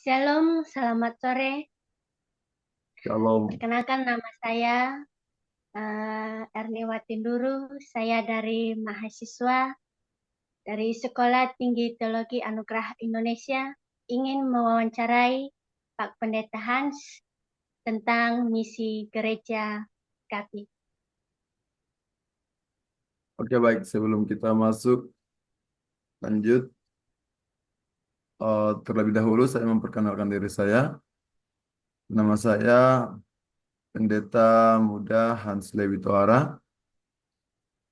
Shalom, selamat sore. Shalom. Perkenalkan nama saya Erni Watinduru. Saya dari mahasiswa dari Sekolah Tinggi Teologi Anugerah Indonesia. Ingin mewawancarai Pak Pendeta Hans tentang misi gereja KAPI. Oke, baik. Sebelum kita masuk lanjut, terlebih dahulu saya memperkenalkan diri saya. Nama saya Pendeta Muda Hans Lewi Tohara.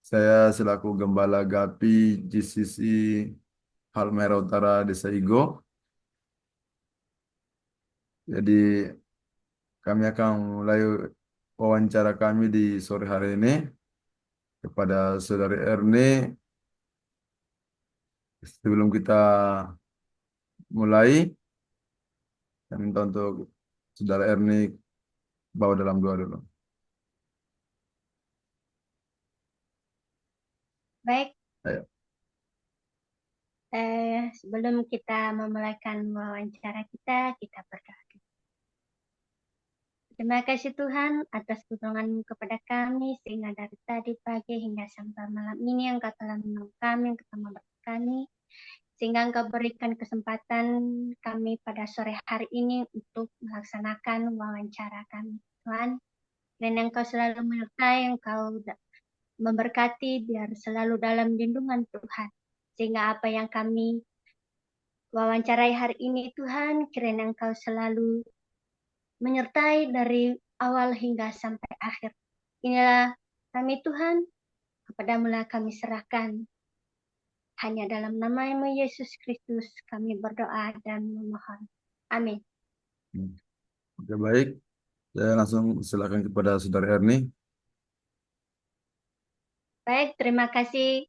Saya selaku Gembala GAPI GCC Halmahera Utara Desa Igo. Jadi kami akan mulai wawancara kami di sore hari ini kepada Saudari Erni. Sebelum kita mulai, saya minta untuk Saudara Erni bawa dalam doa dulu. Baik, Ayo. sebelum kita memulaikan wawancara kita berdoa. Terima kasih Tuhan atas pertolongan kepada kami sehingga dari tadi pagi hingga sampai malam ini Engkau telah menolong kami, Engkau telah memberkati kami, sehingga Engkau berikan kesempatan kami pada sore hari ini untuk melaksanakan wawancara kami. Tuhan, dan Engkau selalu menyertai, Engkau memberkati biar selalu dalam lindungan Tuhan. Sehingga apa yang kami wawancarai hari ini Tuhan, kiranya Engkau selalu menyertai dari awal hingga sampai akhir. Inilah kami Tuhan, kepadamu-lah kami serahkan. Hanya dalam nama-Mu Yesus Kristus kami berdoa dan memohon. Amin. Oke, baik. Saya langsung silakan kepada Saudara Erni. Baik, terima kasih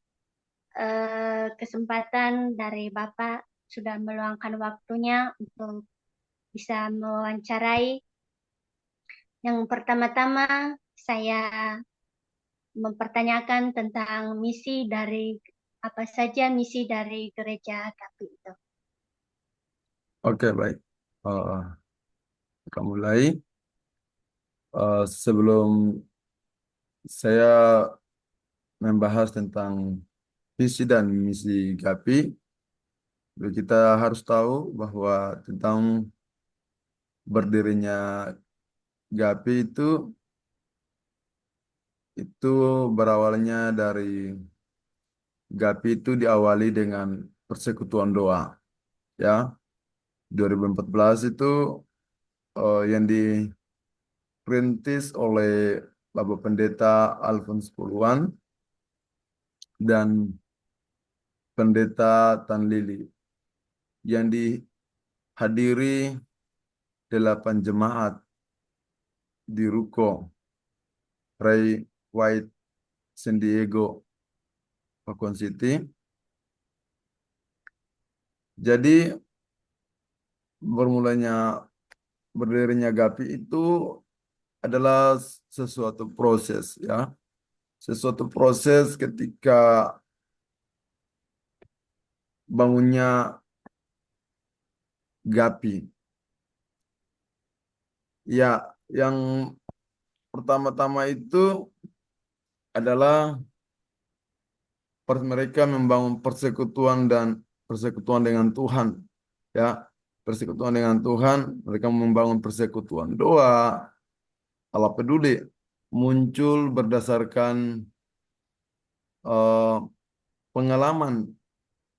kesempatan dari Bapak sudah meluangkan waktunya untuk bisa mewawancarai. Yang pertama-tama saya mempertanyakan tentang apa saja misi dari gereja KAPI itu. Oke, baik. Kita mulai. Sebelum saya membahas tentang visi dan misi GAPI, kita harus tahu bahwa tentang berdirinya GAPI itu berawalnya dari GAPI itu diawali dengan persekutuan doa, ya. 2014 itu yang diperintis oleh Bapak Pendeta Alphonse Puluhan dan Pendeta Tan Lili yang dihadiri 8 jemaat di Ruko Ray White San Diego Pakuan City. Jadi berdirinya GAPI itu adalah sesuatu proses, ya. Sesuatu proses ketika bangunnya GAPI. Ya, yang pertama-tama itu adalah mereka membangun persekutuan dengan Tuhan, ya. Persekutuan dengan Tuhan, mereka membangun persekutuan doa. Allah peduli muncul berdasarkan eh, pengalaman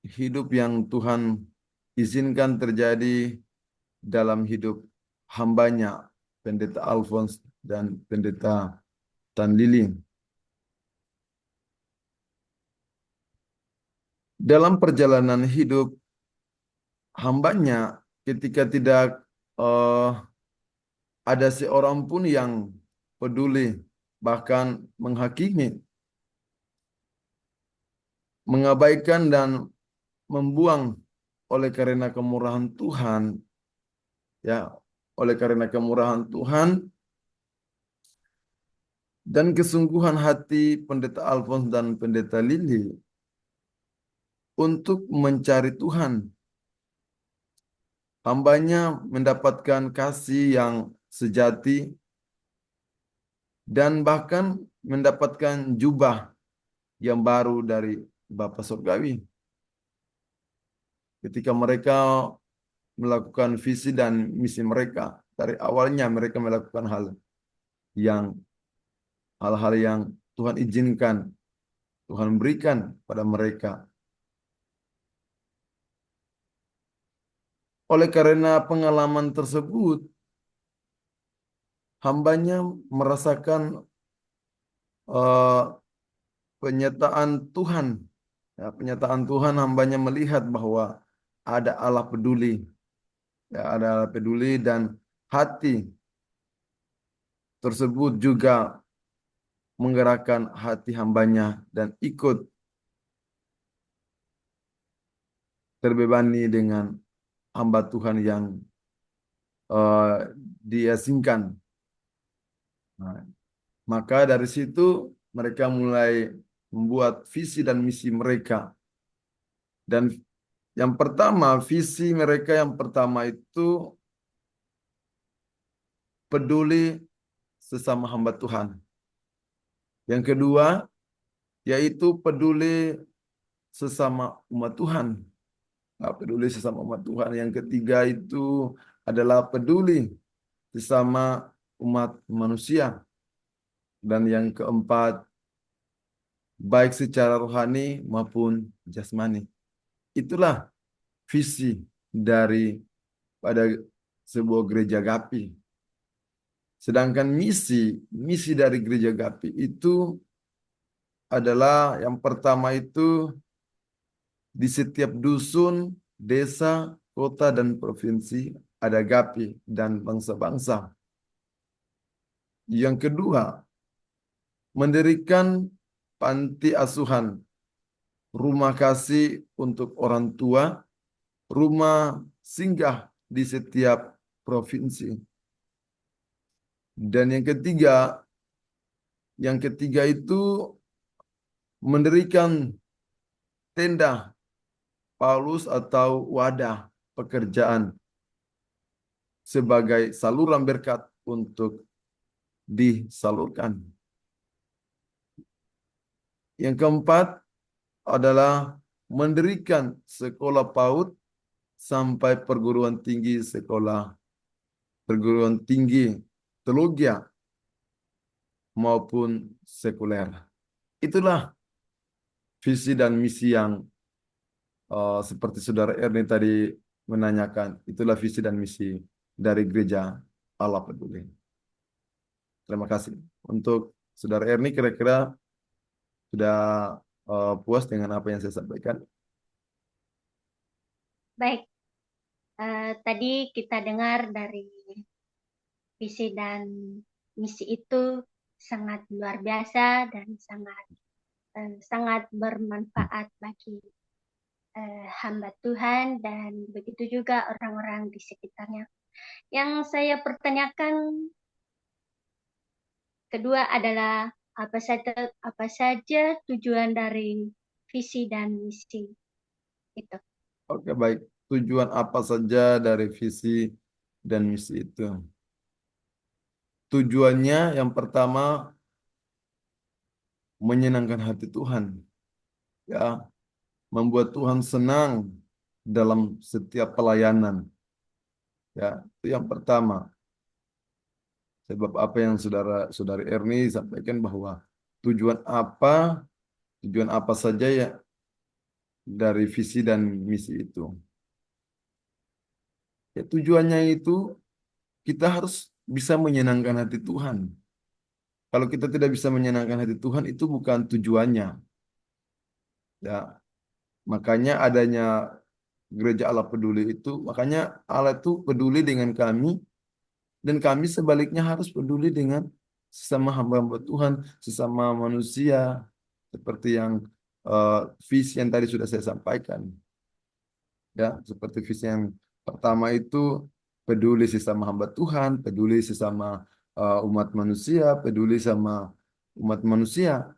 hidup yang Tuhan izinkan terjadi dalam hidup hambanya, Pendeta Alphonse dan Pendeta Tan Lili. Dalam perjalanan hidup hambanya, ketika tidak eh, ada seorang pun yang peduli, bahkan menghakimi, mengabaikan dan membuang oleh karena kemurahan Tuhan, ya, oleh karena kemurahan Tuhan dan kesungguhan hati Pendeta Alphonse dan Pendeta Lili untuk mencari Tuhan, hambanya mendapatkan kasih yang sejati dan bahkan mendapatkan jubah yang baru dari Bapa Surgawi. Ketika mereka melakukan visi dan misi mereka, dari awalnya mereka melakukan yang hal-hal yang Tuhan izinkan, Tuhan berikan pada mereka. Oleh karena pengalaman tersebut, hambanya merasakan eh, penyertaan Tuhan. Ya, penyertaan Tuhan, hambanya melihat bahwa ada Allah peduli. Ya, ada Allah peduli dan hati tersebut juga menggerakkan hati hambanya dan ikut terbebani dengan hamba Tuhan yang diasingkan. Nah, maka dari situ mereka mulai membuat visi dan misi mereka. Dan yang pertama, visi mereka yang pertama itu peduli sesama hamba Tuhan. Yang kedua, yaitu peduli sesama umat Tuhan. Nah, peduli sesama umat Tuhan. Yang ketiga itu adalah peduli sesama umat manusia. Dan yang keempat, baik secara rohani maupun jasmani. Itulah visi dari pada sebuah gereja GAPI. Sedangkan misi dari gereja GAPI itu adalah yang pertama itu di setiap dusun, desa, kota, dan provinsi ada GAPI dan bangsa-bangsa. Yang kedua, mendirikan panti asuhan, rumah kasih untuk orang tua, rumah singgah di setiap provinsi. Dan yang ketiga itu mendirikan tenda Paulus atau wadah pekerjaan sebagai saluran berkat untuk disalurkan. Yang keempat adalah mendirikan sekolah PAUD sampai perguruan tinggi teologi maupun sekuler. Itulah visi dan misi yang seperti Saudara Erni tadi menanyakan. Itulah visi dan misi dari Gereja Allah Peduli. Terima kasih. Untuk Saudara Erni, kira-kira sudah puas dengan apa yang saya sampaikan? Baik, tadi kita dengar dari visi dan misi itu sangat luar biasa dan sangat bermanfaat bagi hamba Tuhan dan begitu juga orang-orang di sekitarnya. Yang saya pertanyakan kedua adalah apa saja tujuan dari visi dan misi itu. Oke, baik. Tujuan apa saja dari visi dan misi itu? Tujuannya yang pertama menyenangkan hati Tuhan, ya, membuat Tuhan senang dalam setiap pelayanan. Ya, itu yang pertama. Sebab apa yang saudari Erni sampaikan bahwa tujuan tujuan apa saja ya dari visi dan misi itu. Ya, tujuannya itu kita harus bisa menyenangkan hati Tuhan. Kalau kita tidak bisa menyenangkan hati Tuhan, itu bukan tujuannya. Ya, makanya adanya gereja Allah peduli itu, makanya Allah itu peduli dengan kami, dan kami sebaliknya harus peduli dengan sesama hamba-hamba Tuhan, sesama manusia, seperti yang eh, visi yang tadi sudah saya sampaikan. Ya, seperti visi yang pertama itu peduli sesama hamba Tuhan, peduli sesama umat manusia, peduli sama umat manusia.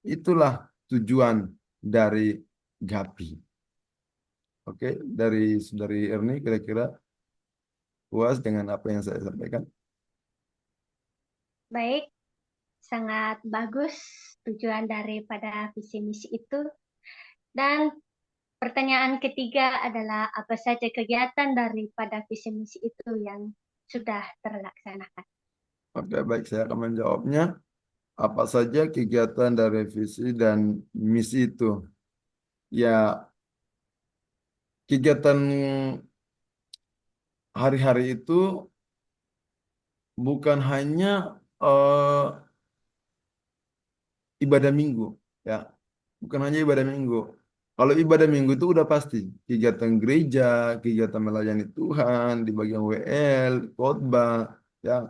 Itulah tujuan dari GAPI. Oke, dari Erni kira-kira Puas dengan apa yang saya sampaikan? Baik, sangat bagus tujuan daripada visi misi itu. Dan pertanyaan ketiga adalah apa saja kegiatan daripada visi misi itu yang sudah terlaksanakan? Oke, baik, saya akan menjawabnya. Apa saja kegiatan dari visi dan misi itu? Ya, kegiatan hari-hari itu bukan hanya eh, ibadah minggu, ya, bukan hanya ibadah minggu. Kalau ibadah minggu itu udah pasti kegiatan gereja, kegiatan melayani Tuhan di bagian WL, khotbah, ya,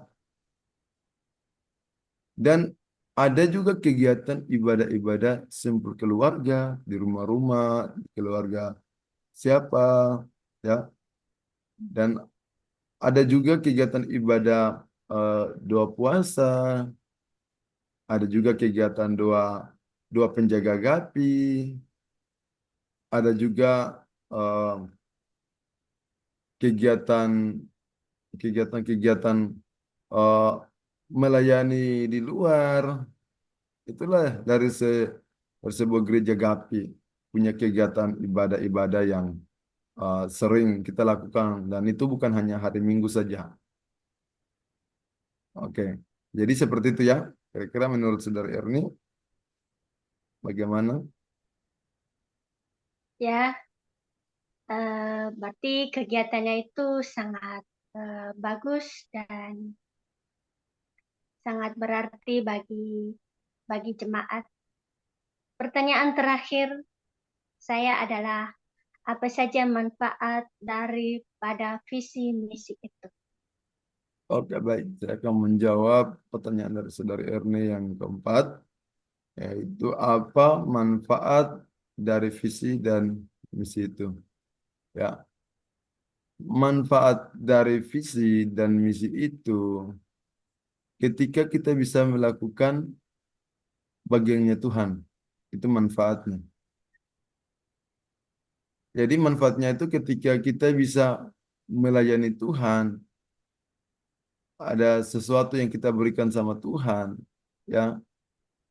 dan ada juga kegiatan ibadah-ibadah sempur keluarga di rumah-rumah, keluarga siapa, ya, dan ada juga kegiatan ibadah doa puasa, ada juga kegiatan doa doa penjaga gapi, ada juga eh, kegiatan kegiatan-kegiatan eh, melayani di luar. Itulah dari sebuah gereja gapi punya kegiatan ibadah-ibadah yang sering kita lakukan dan itu bukan hanya hari Minggu saja. Oke, jadi seperti itu ya. Kira-kira menurut Saudara Erni bagaimana? Ya, berarti kegiatannya itu sangat bagus dan sangat berarti bagi jemaat. Pertanyaan terakhir saya adalah apa saja manfaat daripada visi misi itu? Oke, baik. Saya akan menjawab pertanyaan dari Saudari Erni yang keempat, yaitu apa manfaat dari visi dan misi itu. Ya, manfaat dari visi dan misi itu ketika kita bisa melakukan bagiannya Tuhan, itu manfaatnya. Jadi manfaatnya itu ketika kita bisa melayani Tuhan, ada sesuatu yang kita berikan sama Tuhan, ya,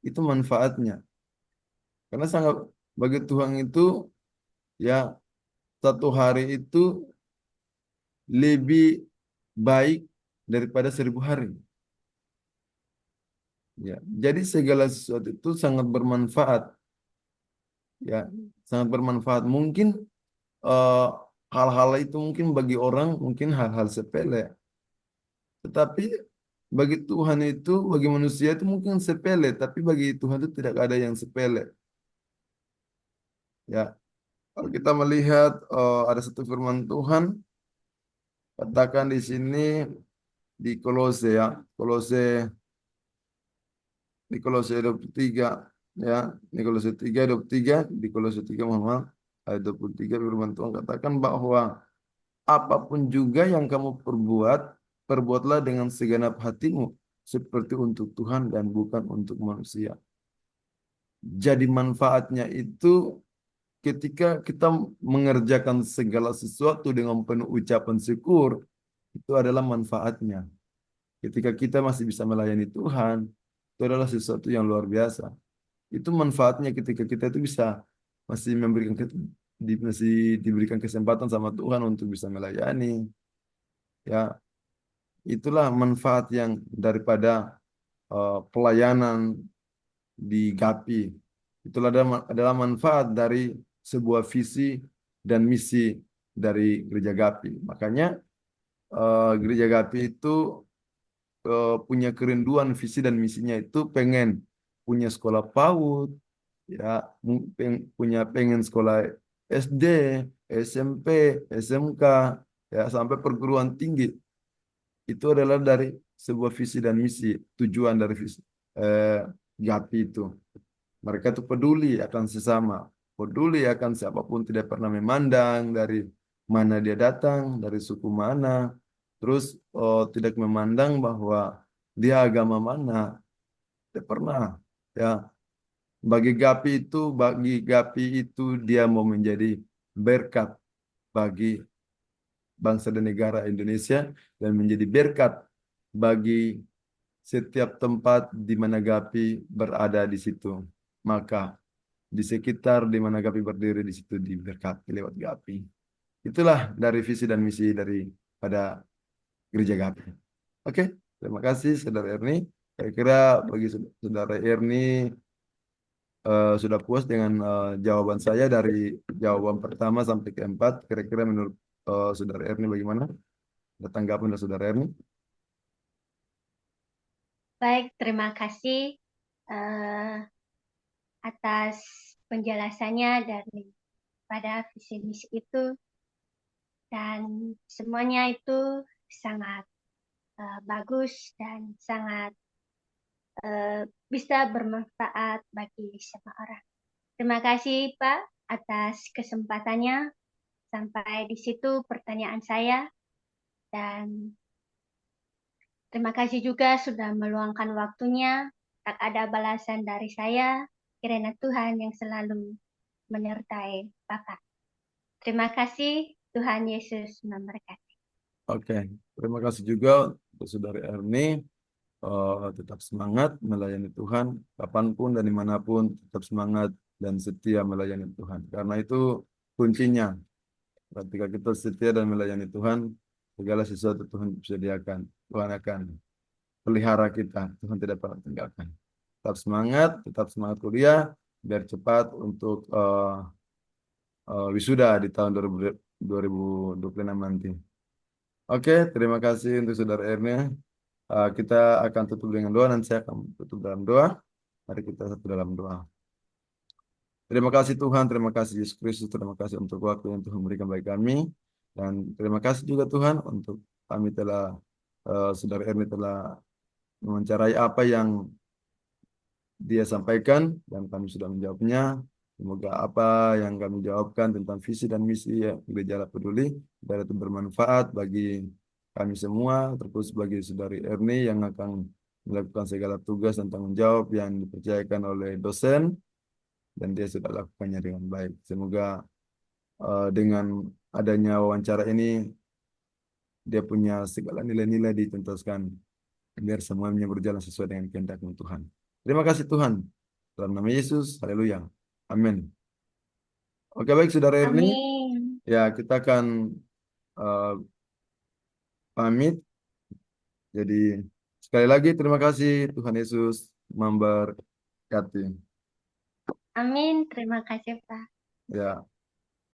itu manfaatnya. Karena sangat bagi Tuhan itu ya satu hari itu lebih baik daripada 1.000 hari. Ya, jadi segala sesuatu itu sangat bermanfaat. Ya, sangat bermanfaat. Mungkin eh, hal-hal itu mungkin bagi orang mungkin hal-hal sepele, tetapi bagi Tuhan itu, bagi manusia itu mungkin sepele, tapi bagi Tuhan itu tidak ada yang sepele. Ya, kalau kita melihat ada satu firman Tuhan katakan di sini di Kolose ya, Kolose di Kolose 23 ya, di Kolose 3 23, di Kolose 3 mohon maaf, ayat 23 firman Tuhan katakan bahwa apapun juga yang kamu perbuat, perbuatlah dengan segenap hatimu seperti untuk Tuhan dan bukan untuk manusia. Jadi manfaatnya itu ketika kita mengerjakan segala sesuatu dengan penuh ucapan syukur, itu adalah manfaatnya. Ketika kita masih bisa melayani Tuhan, itu adalah sesuatu yang luar biasa. Itu manfaatnya ketika kita itu bisa masih masih diberikan kesempatan sama Tuhan untuk bisa melayani. Ya, itulah manfaat yang daripada pelayanan di GAPI. Itulah adalah manfaat dari sebuah visi dan misi dari Gereja GAPI. Makanya Gereja GAPI itu punya kerinduan visi dan misinya itu pengen punya sekolah PAUD, ya, pengen sekolah SD, SMP, SMK, ya sampai perguruan tinggi. Itu adalah dari sebuah visi dan misi, tujuan dari visi eh, GAPI itu. Mereka tuh peduli akan sesama, peduli akan siapapun, tidak pernah memandang dari mana dia datang, dari suku mana, terus tidak memandang bahwa dia agama mana, tidak pernah. Ya, bagi GAPI itu dia mau menjadi berkat bagi bangsa dan negara Indonesia dan menjadi berkat bagi setiap tempat di mana Gapi berada di situ. Maka di sekitar di mana Gapi berdiri di situ diberkati lewat Gapi. Itulah dari visi dan misi pada gereja Gapi. Oke, terima kasih Saudara Erni. Kira-kira bagi Saudara Erni sudah puas dengan jawaban saya dari jawaban pertama sampai keempat. Kira-kira menurut Saudara Erni bagaimana? Ada tanggapan dari Saudara Erni? Baik, terima kasih eh, atas penjelasannya dari pada visi misi itu, dan semuanya itu sangat bagus dan sangat bisa bermanfaat bagi semua orang. Terima kasih Pak atas kesempatannya. Sampai di situ pertanyaan saya, dan terima kasih juga sudah meluangkan waktunya. Tak ada balasan dari saya, kiranya Tuhan yang selalu menyertai Bapak. Terima kasih, Tuhan Yesus memberkati. Oke, terima kasih juga untuk Saudara Erni. Tetap semangat melayani Tuhan, kapanpun dan dimanapun, tetap semangat dan setia melayani Tuhan. Karena itu kuncinya. Ketika kita setia dan melayani Tuhan, segala sesuatu Tuhan sediakan. Tuhan akan pelihara kita. Tuhan tidak pernah tinggalkan. Tetap semangat kuliah, biar cepat untuk wisuda di tahun 2026 nanti. Oke, terima kasih untuk Saudara Erna. Kita akan tutup dengan doa, nanti saya akan tutup dalam doa. Mari kita satu dalam doa. Terima kasih Tuhan, terima kasih Yesus Kristus, terima kasih untuk waktu yang Tuhan berikan bagi kami. Dan terima kasih juga Tuhan untuk kami Saudara Erni telah mewawancarai apa yang dia sampaikan dan kami sudah menjawabnya. Semoga apa yang kami jawabkan tentang visi dan misi Gereja Allah Peduli biar itu bermanfaat bagi kami semua, terus bagi Saudari Erni yang akan melakukan segala tugas dan tanggung jawab yang dipercayakan oleh dosen dan dia sudah lakukannya dengan baik. Semoga dengan adanya wawancara ini dia punya segala nilai-nilai dituntaskan biar semuanya berjalan sesuai dengan kehendak Tuhan. Terima kasih Tuhan. Dalam nama Yesus, haleluya. Amin. Oke baik Saudara Erni, Amin. ya kita akan eh, pamit. Jadi sekali lagi terima kasih Tuhan Yesus memberkati. Amin. Terima kasih Pak. Ya.